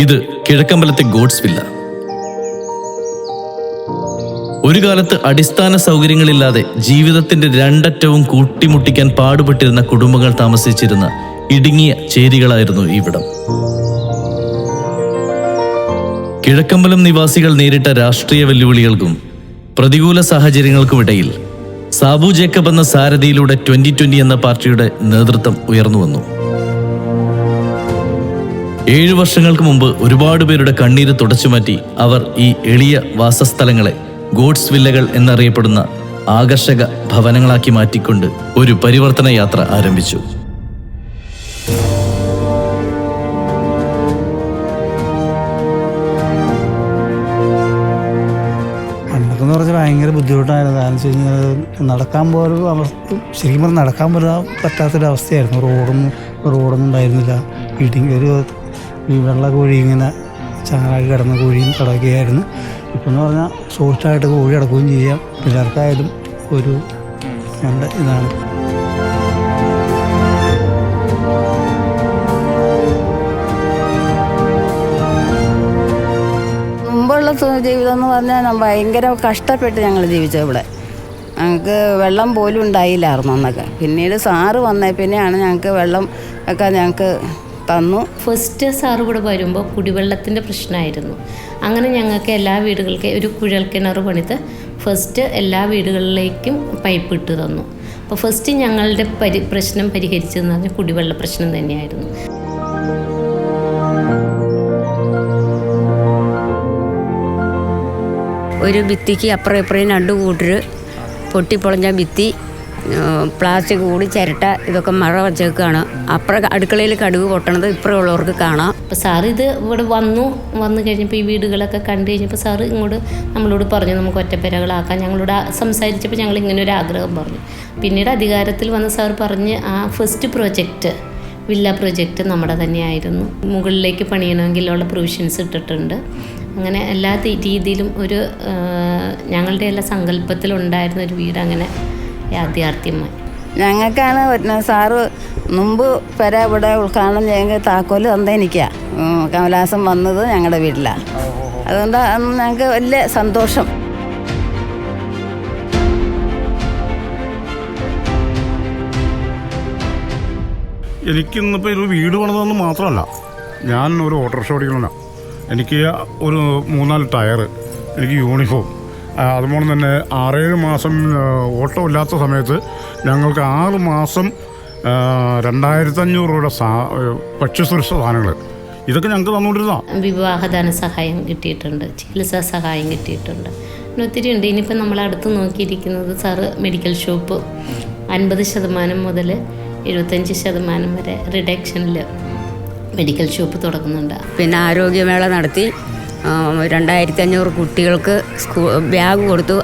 ഇത് കിഴക്കമ്പലത്തെ God's villa. ഒരു കാലത്ത് അടിസ്ഥാന സൗകര്യങ്ങളില്ലാതെ ജീവിതത്തിന്റെ രണ്ടറ്റവും കൂട്ടിമുട്ടിക്കാൻ പാടുപെട്ടിരുന്ന കുടുംബങ്ങൾ താമസിച്ചിരുന്ന ഇടുങ്ങിയ ചേരികളായിരുന്നു ഇവിടം. കിഴക്കമ്പലം നിവാസികൾ നേരിട്ട രാഷ്ട്രീയ വെല്ലുവിളികൾക്കും പ്രതികൂല സാഹചര്യങ്ങൾക്കുമിടയിൽ സാബു ജേക്കബ് എന്ന സാരഥിയിലൂടെ 2020 എന്ന പാർട്ടിയുടെ നേതൃത്വം ഉയർന്നു വന്നു. 7 വർഷങ്ങൾക്ക് മുമ്പ് ഒരുപാട് പേരുടെ കണ്ണീര് തുടച്ചുമാറ്റി അവർ ഈ എളിയ വാസസ്ഥലങ്ങളെ ഗോഡ്സ് വില്ലകൾ എന്നറിയപ്പെടുന്ന ആകർഷക ഭവനങ്ങളാക്കി മാറ്റിക്കൊണ്ട് ഒരു പരിവർത്തന യാത്ര ആരംഭിച്ചു. പണ്ടൊക്കെന്ന് പറഞ്ഞാൽ ഭയങ്കര ബുദ്ധിമുട്ടായിരുന്നു. കാരണം വെച്ച് കഴിഞ്ഞാൽ നടക്കാൻ പോലും അവസ്ഥ, ശരിക്കും പറഞ്ഞാൽ നടക്കാൻ പോലും പറ്റാത്തൊരവസ്ഥയായിരുന്നു. റോഡൊന്നും ഉണ്ടായിരുന്നില്ല. ഈ വെള്ളക്കോഴി ഇങ്ങനെ ചാറാക്കി കിടന്ന കോഴിയും കിടക്കുകയായിരുന്നു. ഇപ്പം എന്ന് പറഞ്ഞാൽ സോഴ്സായിട്ട് കോഴി അടക്കുകയും ചെയ്യാം. പിള്ളേർക്കായാലും ഒരു നല്ല ഇതാണ്. മുമ്പുള്ള ജീവിതം എന്ന് പറഞ്ഞാൽ ഭയങ്കര കഷ്ടപ്പെട്ട് ഞങ്ങൾ ജീവിച്ചത്. ഇവിടെ ഞങ്ങൾക്ക് വെള്ളം പോലും ഉണ്ടായില്ലായിരുന്നു അന്നൊക്കെ. പിന്നീട് സാറ് വന്നേ പിന്നെയാണ് ഞങ്ങൾക്ക് വെള്ളം ഒക്കെ ഞങ്ങൾക്ക് തന്നു. ഫസ്റ്റ് സാറ് ഇവിടെ വരുമ്പോൾ കുടിവെള്ളത്തിൻ്റെ പ്രശ്നമായിരുന്നു. അങ്ങനെ ഞങ്ങൾക്ക് എല്ലാ വീടുകൾക്ക് ഒരു കുഴൽ കിണർ പണിത് ഫസ്റ്റ് എല്ലാ വീടുകളിലേക്കും പൈപ്പ് ഇട്ട് തന്നു. അപ്പോൾ ഫസ്റ്റ് ഞങ്ങളുടെ പ്രശ്നം പരിഹരിച്ചതെന്ന് പറഞ്ഞാൽ കുടിവെള്ള പ്രശ്നം തന്നെയായിരുന്നു. ഒരു ഭിത്തിക്ക് അപ്പുറം ഇപ്പുറം 2 കൂട്ടർ പൊട്ടിപ്പൊളഞ്ഞ ഭിത്തി, പ്ലാസ്റ്റിക് കൂടി ചിരട്ട, ഇതൊക്കെ മഴ വച്ചേക്കാണ്. അപ്പുറം അടുക്കളയിൽ കടുക് പൊട്ടണത് ഇപ്പുറം ഉള്ളവർക്ക് കാണാം. അപ്പോൾ സാറ് ഇത് ഇവിടെ വന്നു കഴിഞ്ഞപ്പോൾ ഈ വീടുകളൊക്കെ കണ്ടു കഴിഞ്ഞപ്പോൾ സാറ് ഇങ്ങോട്ട് നമ്മളോട് പറഞ്ഞു നമുക്ക് ഒറ്റപ്പെരകളാക്കാം. ഞങ്ങളോട് സംസാരിച്ചപ്പോൾ ഞങ്ങൾ ഇങ്ങനെ ഒരു ആഗ്രഹം പറഞ്ഞു. പിന്നീട് അധികാരത്തിൽ വന്ന സാർ പറഞ്ഞ് ആ ഫസ്റ്റ് പ്രോജക്റ്റ് വില്ല പ്രോജക്റ്റ് നമ്മുടെ തന്നെയായിരുന്നു. മുകളിലേക്ക് പണിയണമെങ്കിലുള്ള പ്രൊവിഷൻസ് ഇട്ടിട്ടുണ്ട്. അങ്ങനെ എല്ലാ രീതിയിലും ഒരു ഞങ്ങളുടെ എല്ലാ സങ്കല്പത്തിലുണ്ടായിരുന്ന ഒരു വീട് അങ്ങനെ യാഥാർത്ഥ്യമായി. ഞങ്ങൾക്കാണ് സാറ് മുമ്പ് പെര ഇവിടെ ഉദ്ഘാടനം ചെയ്യുമെങ്കിൽ താക്കോല് തന്നെനിക്കാണ്. കമലഹാസൻ വന്നത് ഞങ്ങളുടെ വീട്ടിലാണ്. അതുകൊണ്ട് ഞങ്ങൾക്ക് വലിയ സന്തോഷം. എനിക്കിന്നിപ്പോൾ ഒരു വീട് പണിതെന്ന് മാത്രമല്ല, ഞാൻ ഒരു ഓട്ടോറിക്ഷ ഓടിക്കണമെന്നാണ്. എനിക്ക് ഒരു 3-4 ടയറ്, എനിക്ക് യൂണിഫോം, അതുപോലെ തന്നെ 6-7 മാസം ഓട്ടോ ഇല്ലാത്ത സമയത്ത് ഞങ്ങൾക്ക് 6 മാസം 2500 രൂപയുടെ ഭക്ഷ്യസുരക്ഷ സാധനങ്ങൾ ഇതൊക്കെ ഞങ്ങൾക്ക് തന്നുകൊണ്ടിരുന്നതാണ്. വിവാഹദാന സഹായം കിട്ടിയിട്ടുണ്ട്, ചികിത്സാ സഹായം കിട്ടിയിട്ടുണ്ട്, പിന്നെ ഒത്തിരി ഉണ്ട്. ഇനിയിപ്പോൾ നമ്മളടുത്ത് നോക്കിയിരിക്കുന്നത് സാറ് മെഡിക്കൽ ഷോപ്പ് 50% മുതൽ 75% വരെ റിഡക്ഷനിൽ മെഡിക്കൽ ഷോപ്പ് തുടങ്ങുന്നുണ്ട്. പിന്നെ ആരോഗ്യമേള നടത്തി 2500 കുട്ടികൾക്ക് ബാഗ് കൊടുത്തു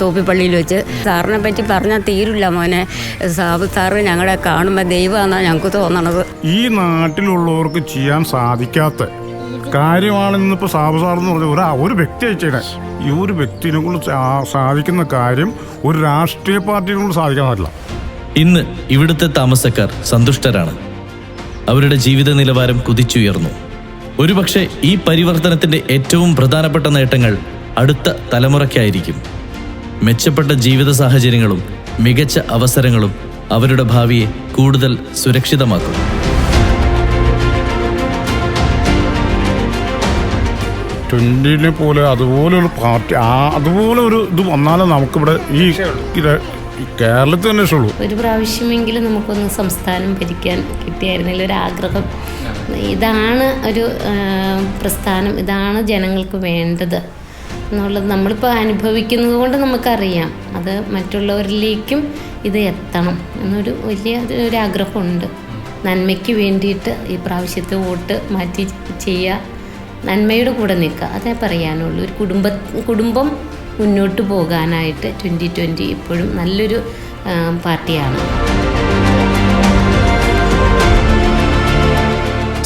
തോപ്പിപ്പള്ളിയിൽ വെച്ച്. സാറിനെ പറ്റി പറഞ്ഞാൽ തീരില്ല മോനെ. സാറ് ഞങ്ങളെ കാണുമ്പോൾ ദൈവമാണെന്നാണ് ഞങ്ങൾക്ക് തോന്നണത്. ഈ നാട്ടിലുള്ളവർക്ക് ചെയ്യാൻ സാധിക്കാത്ത കാര്യമാണെന്നിപ്പോൾ സാബു സാറെന്ന് പറഞ്ഞ ഒരു വ്യക്തി അയച്ചേനെ. ഈ ഒരു വ്യക്തിനെ കൊണ്ട് സാധിക്കുന്ന കാര്യം ഒരു രാഷ്ട്രീയ പാർട്ടിയെ കൊണ്ട് സാധിക്കാൻ പറ്റില്ല. ഇന്ന് ഇവിടുത്തെ താമസക്കാർ സന്തുഷ്ടരാണ്. അവരുടെ ജീവിത നിലവാരം കുതിച്ചുയർന്നു. ഒരുപക്ഷെ ഈ പരിവർത്തനത്തിന്റെ ഏറ്റവും പ്രധാനപ്പെട്ട നേട്ടങ്ങൾ അടുത്ത തലമുറയ്ക്കായിരിക്കും. മെച്ചപ്പെട്ട ജീവിത സാഹചര്യങ്ങളും മികച്ച അവസരങ്ങളും അവരുടെ ഭാവിയെ കൂടുതൽ സുരക്ഷിതമാക്കും. ട്വൻ്റിനെ പോലെ അതുപോലൊരു പാർട്ടി, അതുപോലെ ഒരു ഇത് വന്നാലും നമുക്കിവിടെ ഈ കേരളത്തിൽ തന്നെ ഇഷ്ടമുള്ളൂ. ഒരു പ്രാവശ്യമെങ്കിലും നമുക്കൊന്ന് സംസ്ഥാനം ഭരിക്കാൻ കിട്ടിയായിരുന്നില്ല ഒരാഗ്രഹം. ഇതാണ് ഒരു പ്രസ്ഥാനം, ഇതാണ് ജനങ്ങൾക്ക് വേണ്ടത് എന്നുള്ളത് നമ്മളിപ്പോൾ അനുഭവിക്കുന്നത് കൊണ്ട് നമുക്കറിയാം. അത് മറ്റുള്ളവരിലേക്കും ഇത് എത്തണം എന്നൊരു വലിയ ഒരാഗ്രഹമുണ്ട്. നന്മയ്ക്ക് വേണ്ടിയിട്ട് ഈ പ്രാവശ്യത്തെ വോട്ട് മാറ്റി ചെയ്യുക, നന്മയുടെ കൂടെ നിൽക്കുക, അതേ പറയാനുള്ളൂ. ഒരു കുടുംബം മുന്നോട്ട് പോകാനായിട്ട് 2020 ഇപ്പോഴും നല്ലൊരു പാർട്ടിയാണ്.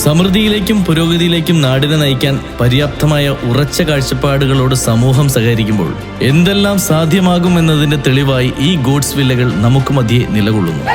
സമൃദ്ധിയിലേക്കും പുരോഗതിയിലേക്കും നാടിനെ നയിക്കാൻ പര്യാപ്തമായ ഉറച്ച കാഴ്ചപ്പാടുകളോട് സമൂഹം സഹകരിക്കുമ്പോൾ എന്തെല്ലാം സാധ്യമാകുമെന്നതിന്റെ തെളിവായി ഈ ഗോഡ്സ് വില്ലകൾ നമുക്ക് മധ്യേ നിലകൊള്ളുന്നു.